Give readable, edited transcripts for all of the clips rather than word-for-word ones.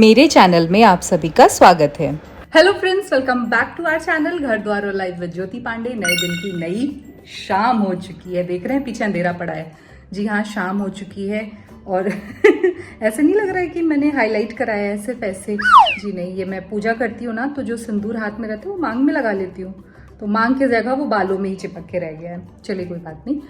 मेरे चैनल में आप सभी का स्वागत है। Hello friends, welcome back to our channel Ghar Dwar और लाइव विद ज्योति पांडे। नए दिन की नई शाम हो चुकी है। देख रहे हैं पीछे अंधेरा पड़ा है। जी हाँ, शाम हो चुकी है और ऐसे नहीं लग रहा है कि मैंने हाईलाइट कराया है सिर्फ ऐसे। जी नहीं, ये मैं पूजा करती हूँ ना, तो जो सिंदूर हाथ में रहता है वो मांग में लगा लेती हूँ, तो मांग की जगह वो बालों में ही चिपक के रह गया है। चलिए कोई बात नहीं।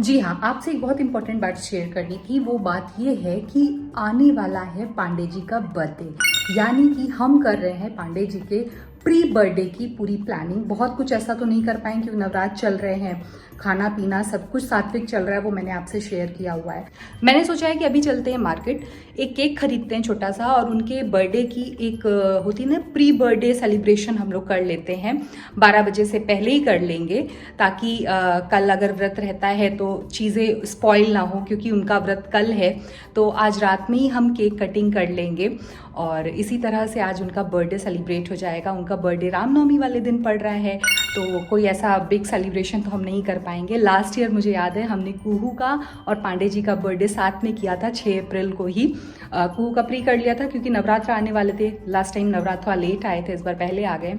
जी हाँ, आपसे एक बहुत इंपॉर्टेंट बात शेयर करनी थी। वो बात ये है कि आने वाला है पांडे जी का बर्थडे, यानी कि हम कर रहे हैं पांडे जी के प्री बर्थडे की पूरी प्लानिंग। बहुत कुछ ऐसा तो नहीं कर पाएंगे क्योंकि नवरात्र चल रहे हैं, खाना पीना सब कुछ सात्विक चल रहा है, वो मैंने आपसे शेयर किया हुआ है। मैंने सोचा है कि अभी चलते हैं मार्केट, एक केक खरीदते हैं छोटा सा, और उनके बर्थडे की एक होती ना प्री बर्थडे सेलिब्रेशन हम लोग कर लेते हैं। 12 बजे से पहले ही कर लेंगे, ताकि कल अगर व्रत रहता है तो चीज़ें स्पॉइल ना हो, क्योंकि उनका व्रत कल है। तो आज रात में ही हम केक कटिंग कर लेंगे और इसी तरह से आज उनका बर्थडे सेलिब्रेट हो जाएगा। उनका बर्थडे रामनवमी वाले दिन पड़ रहा है, तो कोई ऐसा बिग सेलिब्रेशन तो हम नहीं कर पाएंगे। लास्ट ईयर मुझे याद है हमने कुहू का और पांडे जी का बर्थडे साथ में किया था, 6 अप्रैल को ही। कुहू का प्री कर लिया था क्योंकि नवरात्र आने वाले थे। लास्ट टाइम नवरात्र लेट आए थे, इस बार पहले आ गए।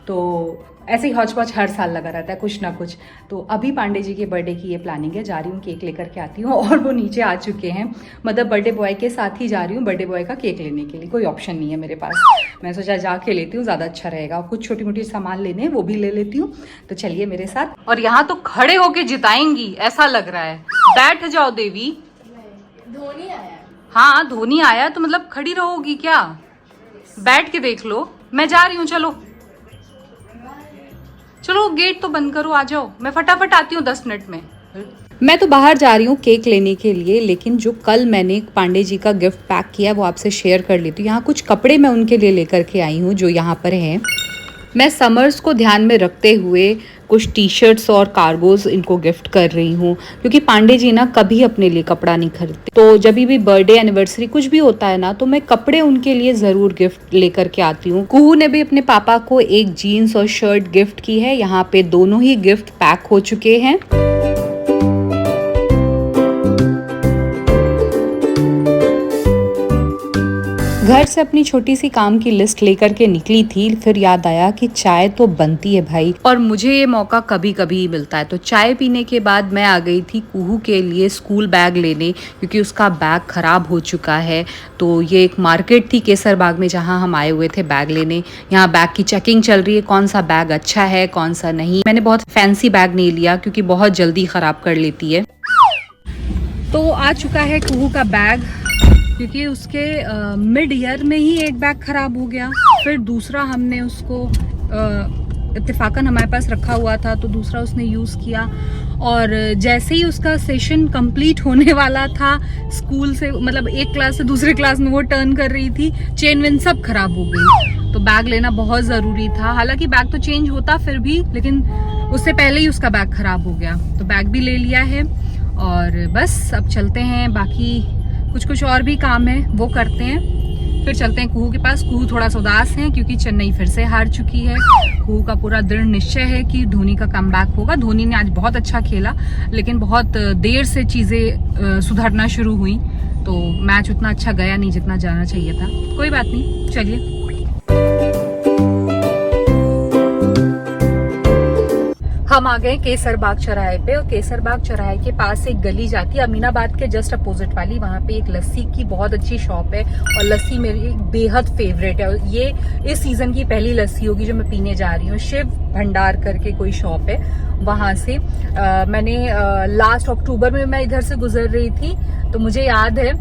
तो ऐसे ही हौच पौच हर साल लगा रहता है कुछ ना कुछ। तो अभी पांडे जी के बर्थडे की ये प्लानिंग है। जा रही हूँ केक लेकर के आती हूँ, और वो नीचे आ चुके हैं। मतलब बर्थडे बॉय के साथ ही जा रही हूँ बर्थडे बॉय का केक लेने के लिए। कोई ऑप्शन नहीं है मेरे पास, मैं सोचा जाके लेती हूँ, ज़्यादा अच्छा रहेगा। और कुछ छोटी मोटी सामान लेने हैं, वो भी ले लेती हूँ। तो चलिए मेरे साथ। और यहाँ तो खड़े होके जिताएंगी ऐसा लग रहा है। बैठ जाओ देवी। धोनी आया। हाँ, धोनी आया तो मतलब खड़ी रहोगी क्या? बैठ के देख लो। मैं जा रही हूँ, चलो चलो गेट तो बंद करो, आ जाओ। मैं फटाफट आती हूँ 10 मिनट में। मैं तो बाहर जा रही हूँ केक लेने के लिए, लेकिन जो कल मैंने पांडे जी का गिफ्ट पैक किया वो आपसे शेयर कर लेती हूँ। यहाँ कुछ कपड़े मैं उनके लिए लेकर के आई हूँ जो यहाँ पर हैं। मैं समर्स को ध्यान में रखते हुए कुछ टी शर्ट्स और कार्गोज इनको गिफ्ट कर रही हूँ, क्योंकि पांडे जी ना कभी अपने लिए कपड़ा नहीं खरीदते। तो जब भी बर्थडे एनिवर्सरी कुछ भी होता है ना, तो मैं कपड़े उनके लिए ज़रूर गिफ्ट लेकर के आती हूँ। कुहू ने भी अपने पापा को एक जीन्स और शर्ट गिफ्ट की है। यहाँ पे दोनों ही गिफ्ट पैक हो चुके हैं। घर से अपनी छोटी सी काम की लिस्ट लेकर के निकली थी, फिर याद आया कि चाय तो बनती है भाई, और मुझे ये मौका कभी कभी मिलता है। तो चाय पीने के बाद मैं आ गई थी कुहू के लिए स्कूल बैग लेने, क्योंकि उसका बैग खराब हो चुका है। तो ये एक मार्केट थी केसर बाग में जहाँ हम आए हुए थे बैग लेने। यहाँ बैग की चेकिंग चल रही है, कौन सा बैग अच्छा है कौन सा नहीं। मैंने बहुत फैंसी बैग नहीं लिया क्योंकि बहुत जल्दी ख़राब कर लेती है। तो आ चुका है कुहू का बैग, क्योंकि उसके मिड ईयर में ही एक बैग ख़राब हो गया, फिर दूसरा हमने उसको इत्तेफाकन हमारे पास रखा हुआ था, तो दूसरा उसने यूज़ किया। और जैसे ही उसका सेशन कंप्लीट होने वाला था स्कूल से, मतलब एक क्लास से दूसरे क्लास में वो टर्न कर रही थी, चेन वेन सब खराब हो गई। तो बैग लेना बहुत ज़रूरी था। हालांकि बैग तो चेंज होता फिर भी, लेकिन उससे पहले ही उसका बैग ख़राब हो गया। तो बैग भी ले लिया है और बस अब चलते हैं। बाकी कुछ और भी काम है वो करते हैं, फिर चलते हैं कुहू के पास। कुहू थोड़ा सा उदास है क्योंकि चेन्नई फिर से हार चुकी है। कुहू का पूरा दृढ़ निश्चय है कि धोनी का कमबैक होगा। धोनी ने आज बहुत अच्छा खेला, लेकिन बहुत देर से चीज़ें सुधरना शुरू हुई, तो मैच उतना अच्छा गया नहीं जितना जाना चाहिए था। कोई बात नहीं, चलिए। हम आ गए केसर बाग चौराहे पे, और केसर बाग चौराहे के पास एक गली जाती है अमीनाबाद के जस्ट अपोजिट वाली। वहाँ पे एक लस्सी की बहुत अच्छी शॉप है, और लस्सी मेरी बेहद फेवरेट है। और ये इस सीजन की पहली लस्सी होगी जो मैं पीने जा रही हूँ। शिव भंडार करके कोई शॉप है, वहाँ से मैंने लास्ट अक्टूबर में मैं इधर से गुजर रही थी, तो मुझे याद है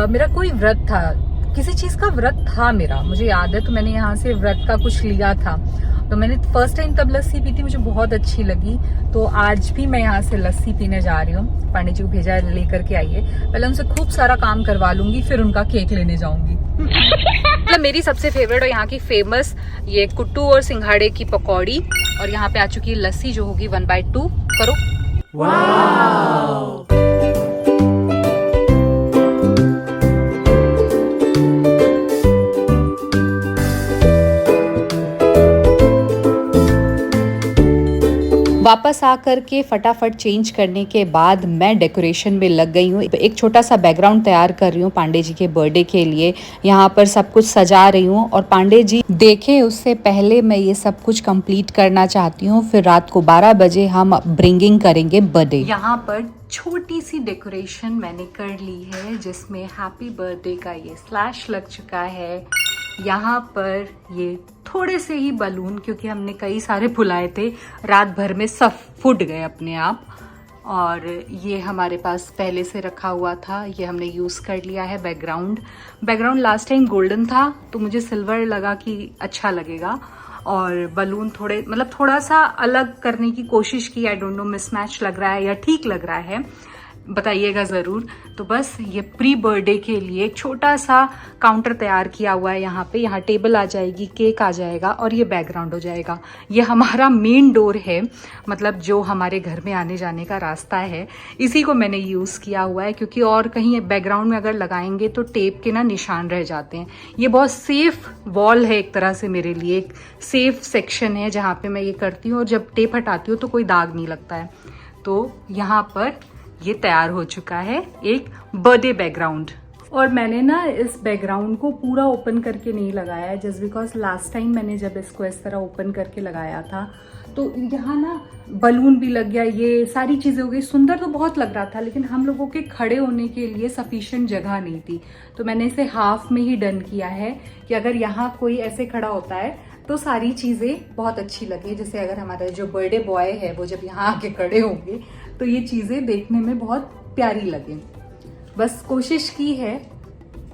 मेरा कोई व्रत था, किसी चीज़ का व्रत था मेरा, मुझे याद है। तो मैंने यहाँ से व्रत का कुछ लिया था, तो मैंने फर्स्ट टाइम तब लस्सी पी थी, मुझे बहुत अच्छी लगी। तो आज भी मैं यहाँ से लस्सी पीने जा रही हूँ। पांडे जी को भेजा है लेकर के आइए, पहले उनसे खूब सारा काम करवा लूंगी, फिर उनका केक लेने जाऊंगी। मतलब मेरी सबसे फेवरेट और यहाँ की फेमस ये कुट्टू और सिंघाड़े की पकौड़ी, और यहाँ पे आ चुकी है लस्सी जो होगी 1/2 करो। वाव। वापस आकर के फटाफट चेंज करने के बाद मैं डेकोरेशन में लग गई हूँ। एक छोटा सा बैकग्राउंड तैयार कर रही हूँ पांडे जी के बर्थडे के लिए। यहाँ पर सब कुछ सजा रही हूँ और पांडे जी देखें उससे पहले मैं ये सब कुछ कंप्लीट करना चाहती हूँ। फिर रात को 12 बजे हम ब्रिंगिंग करेंगे बर्थडे। यहाँ पर छोटी सी डेकोरेशन मैंने कर ली है जिसमें हैप्पी बर्थडे का ये स्लैश लग चुका है। यहाँ पर ये थोड़े से ही बलून, क्योंकि हमने कई सारे फुलाए थे, रात भर में सब फूट गए अपने आप। और ये हमारे पास पहले से रखा हुआ था, ये हमने यूज़ कर लिया है। बैकग्राउंड लास्ट टाइम गोल्डन था तो मुझे सिल्वर लगा कि अच्छा लगेगा। और बलून थोड़ा सा अलग करने की कोशिश की। आई डोंट नो मिसमैच लग रहा है या ठीक लग रहा है, बताइएगा ज़रूर। तो बस ये प्री बर्थडे के लिए छोटा सा काउंटर तैयार किया हुआ है। यहाँ टेबल आ जाएगी, केक आ जाएगा और ये बैकग्राउंड हो जाएगा। ये हमारा मेन डोर है, मतलब जो हमारे घर में आने जाने का रास्ता है, इसी को मैंने यूज़ किया हुआ है। क्योंकि और कहीं बैकग्राउंड में अगर लगाएंगे तो टेप के ना निशान रह जाते हैं। ये बहुत सेफ वॉल है एक तरह से मेरे लिए, एक सेफ सेक्शन है जहाँ पे मैं ये करती हूँ और जब टेप हटाती हूँ तो कोई दाग नहीं लगता है। तो यहाँ पर ये तैयार हो चुका है एक बर्थडे बैकग्राउंड। और मैंने ना इस बैकग्राउंड को पूरा ओपन करके नहीं लगाया है, जस्ट बिकॉज लास्ट टाइम मैंने जब इसको इस तरह ओपन करके लगाया था तो यहाँ ना बलून भी लग गया, ये सारी चीज़ें हो गई। सुंदर तो बहुत लग रहा था लेकिन हम लोगों के खड़े होने के लिए सफिशिएंट जगह नहीं थी, तो मैंने इसे हाफ में ही डन किया है कि अगर यहाँ कोई ऐसे खड़ा होता है तो सारी चीज़ें बहुत अच्छी लगे। जैसे अगर हमारा जो बर्थडे बॉय है वो जब यहाँ आके खड़े होंगे तो ये चीज़ें देखने में बहुत प्यारी लगे। बस कोशिश की है,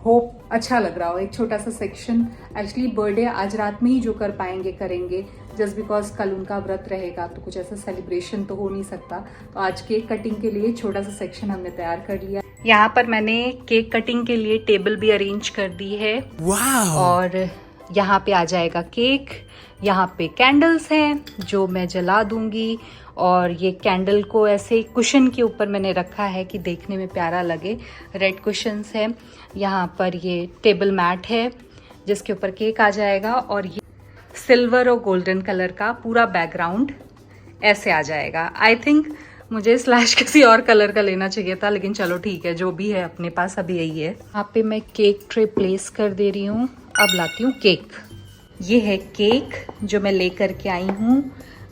होप अच्छा लग रहा हो। एक छोटा सा सेक्शन, एक्चुअली बर्थडे आज रात में ही जो कर पाएंगे करेंगे, जस्ट बिकॉज कल उनका व्रत रहेगा तो कुछ ऐसा सेलिब्रेशन तो हो नहीं सकता। तो आज केक कटिंग के लिए छोटा सा सेक्शन हमने तैयार कर लिया। यहाँ पर मैंने केक कटिंग के लिए टेबल भी अरेंज कर दी है। और यहाँ पे आ जाएगा केक, यहाँ पे कैंडल्स हैं जो मैं जला दूंगी। और ये कैंडल को ऐसे कुशन के ऊपर मैंने रखा है कि देखने में प्यारा लगे। रेड कुशन्स है। यहाँ पर ये टेबल मैट है जिसके ऊपर केक आ जाएगा और ये सिल्वर और गोल्डन कलर का पूरा बैकग्राउंड ऐसे आ जाएगा। आई थिंक मुझे स्लैश किसी और कलर का लेना चाहिए था, लेकिन चलो ठीक है, जो भी है अपने पास अभी यही है। यहाँ पे मैं केक ट्रे प्लेस कर दे रही हूँ। अब लाती हूँ केक। ये है केक जो मैं लेकर के आई हूँ।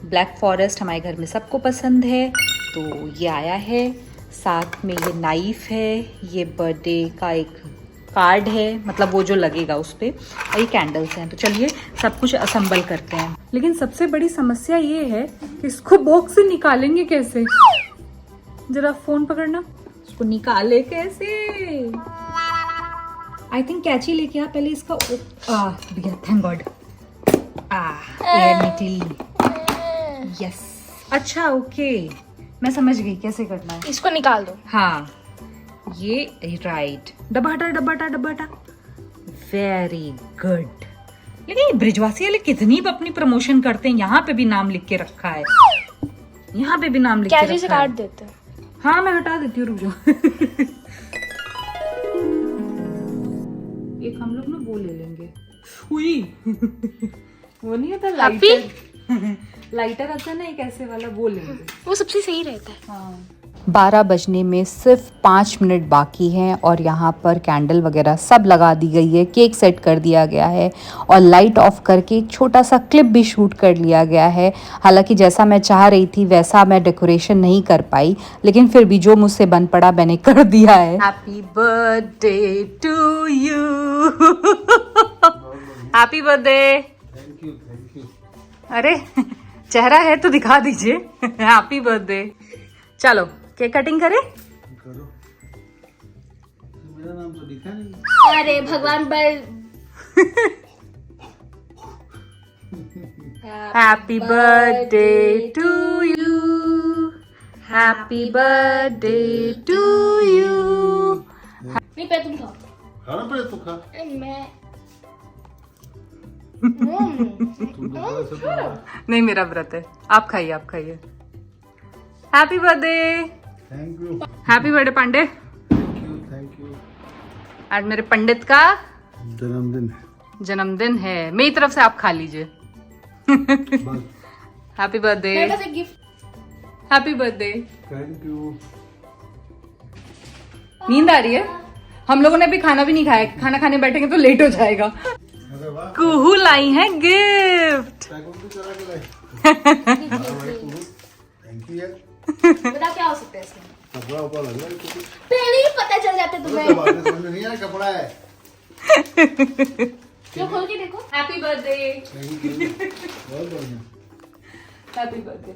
ब्लैक फॉरेस्ट हमारे घर में सबको पसंद है तो ये आया है। साथ में ये नाइफ है, ये बर्थडे का एक कार्ड है, मतलब वो जो लगेगा उस पर, और ये कैंडल्स हैं। तो चलिए सब कुछ असेंबल करते हैं। लेकिन सबसे बड़ी समस्या ये है कि इसको बॉक्स से निकालेंगे कैसे। जरा फोन पकड़ना, इसको निकाले कैसे। आई थिंक कैची लेके आ पहले इसका। Thank God. एयर निकली। यस, अच्छा ओके, मैं समझ गई कैसे करना है। इसको निकाल दो। हाँ, ये राइट। डब्बा हटा। Very good. लेकिन ये ब्रिजवासी वाले कितनी अपनी प्रमोशन करते हैं। यहाँ पे भी नाम लिख के रखा है, यहाँ पे भी नाम लिख के रखा है। कैसे काट देते हैं? हाँ मैं हटा देती हूँ, रुक जाओ। एक हम लोग ना वो ले लेंगे। हुई। वो नहीं होता लाइटर। लाइटर आता है ना एक ऐसे वाला, वो लेंगे। वो सबसे सही रहता है। हाँ। 12 बजने में सिर्फ 5 मिनट बाकी हैं और यहाँ पर कैंडल वगैरह सब लगा दी गई है, केक सेट कर दिया गया है और लाइट ऑफ करके छोटा सा क्लिप भी शूट कर लिया गया है। हालांकि जैसा मैं चाह रही थी वैसा मैं डेकोरेशन नहीं कर पाई, लेकिन फिर भी जो मुझसे बन पड़ा मैंने कर दिया है। Happy birthday to you. Happy birthday. Thank you. अरे चेहरा है तो दिखा दीजिए। Happy birthday. चलो केक कटिंग करें। करो। मेरा नाम तो लिखा नहीं। अरे भगवान बल। Happy birthday to you. Happy birthday to you. नहीं पे तुम खाओ। खाना पड़े तो खा। मैं तुम दोबारा से तो नहीं मेरा व्रत है, आप खाइए आप खाइए। Happy birthday. Thank you. Happy birthday Pandey. Thank you. आज मेरे पंडित का जन्मदिन है। जन्मदिन है, मेरी तरफ से आप खा लीजिए। बस। Happy birthday. मेरे पास एक gift. Happy birthday. Thank you. नींद आ रही है? हम लोगों ने अभी खाना भी नहीं खाया, खाना खाने बैठेंगे तो लेट हो जाएगा। अरे वाह, कुहू लाई है गिफ्ट। पैक भी करा के लाए। थैंक यू यार। बता क्या हो सकता है इसमें? कपड़ा ऊपर लग रहा है कुछ। पहले ही पता चल जाता तुम्हें। बाद में समझ में नहीं आया कपड़ा है। जो खोल के देखो। Happy birthday. थैंक यू, बहुत बढ़िया। Happy birthday.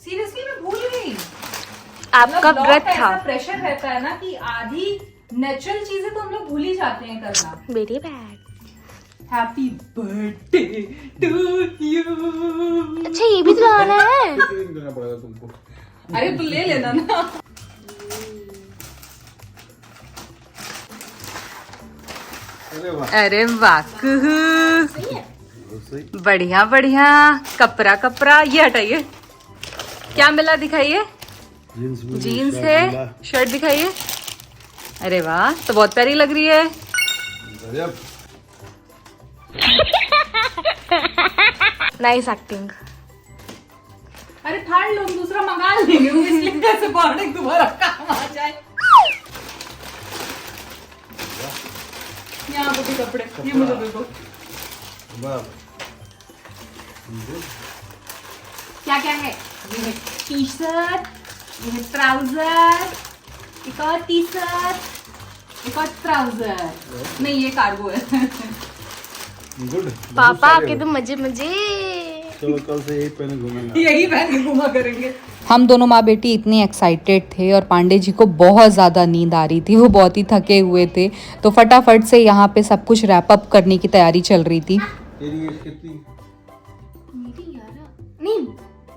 सीरियसली मैं भूल गई। आपका मतलब व्रत vlog का था। ऐसा प्रेशर रहता है ना कि आधी नेचुरल चीजें तो हम लोग भूल ही जाते हैं करना। Very bad. Happy birthday to you. अच्छा ये भी तो लगाना है। क्लीन करना पड़ेगा तुमको। अरे तू ले लेना ना। अरे वाह, अरे वाह कुहू। बहुत सही। बढ़िया बढ़िया। कपड़ा कपड़ा ये हटाइए। क्या मिला दिखाइए। जीन्स मिली, जीन्स शर्ट है, मिला। शर्ट दिखाइए। अरे वाह, तो बहुत प्यारी लग रही है। गजब। Nice acting. अरे थर्ड लोग दूसरा मंगा लेंगे, इसलिए कैसे प्रोडक्ट दोबारा काम आ जाए। यहाँ पे भी कपड़े, ये मुझे देखो। वाह, क्या क्या है? ये है टी शर्ट, ये है ट्राउजर, एक और टी शर्ट, एक और ट्राउजर। नहीं ये कार्गो है। गुड। पापा आपके तो मजे मजे। चलो कल से यही पहने घूमेंगे। यही पहन के घूमा करेंगे। हम दोनों माँ बेटी इतने एक्साइटेड थे और पांडे जी को बहुत ज़्यादा नींद आ रही थी, वो बहुत ही थके हुए थे, तो फटाफट से यहाँ पे सब कुछ रैप अप करने की तैयारी चल रही थी। तेरी एज कितनी? मेरी 11 नहीं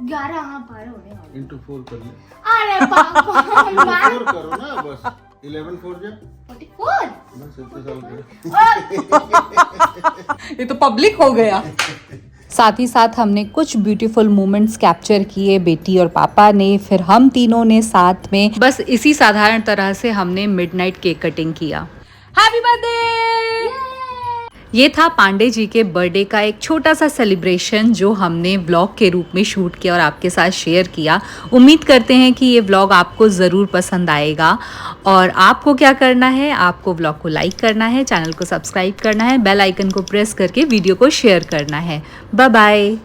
11 हाँ 12 होने वाले। इंटू 4 कर ले। अरे पापा 4 करो ना बस। 11 4 जा। 44। बस इतने साल के। ये तो पब्लिक हो गया। साथ ही साथ हमने कुछ ब्यूटीफुल मोमेंट्स कैप्चर किए, बेटी और पापा ने, फिर हम तीनों ने साथ में, बस इसी साधारण तरह से हमने मिडनाइट केक कटिंग किया। Happy birthday. ये था पांडे जी के बर्थडे का एक छोटा सा सेलिब्रेशन जो हमने व्लॉग के रूप में शूट किया और आपके साथ शेयर किया। उम्मीद करते हैं कि ये व्लॉग आपको ज़रूर पसंद आएगा। और आपको क्या करना है, आपको व्लॉग को लाइक करना है, चैनल को सब्सक्राइब करना है, बेल आइकन को प्रेस करके वीडियो को शेयर करना है। Bye bye.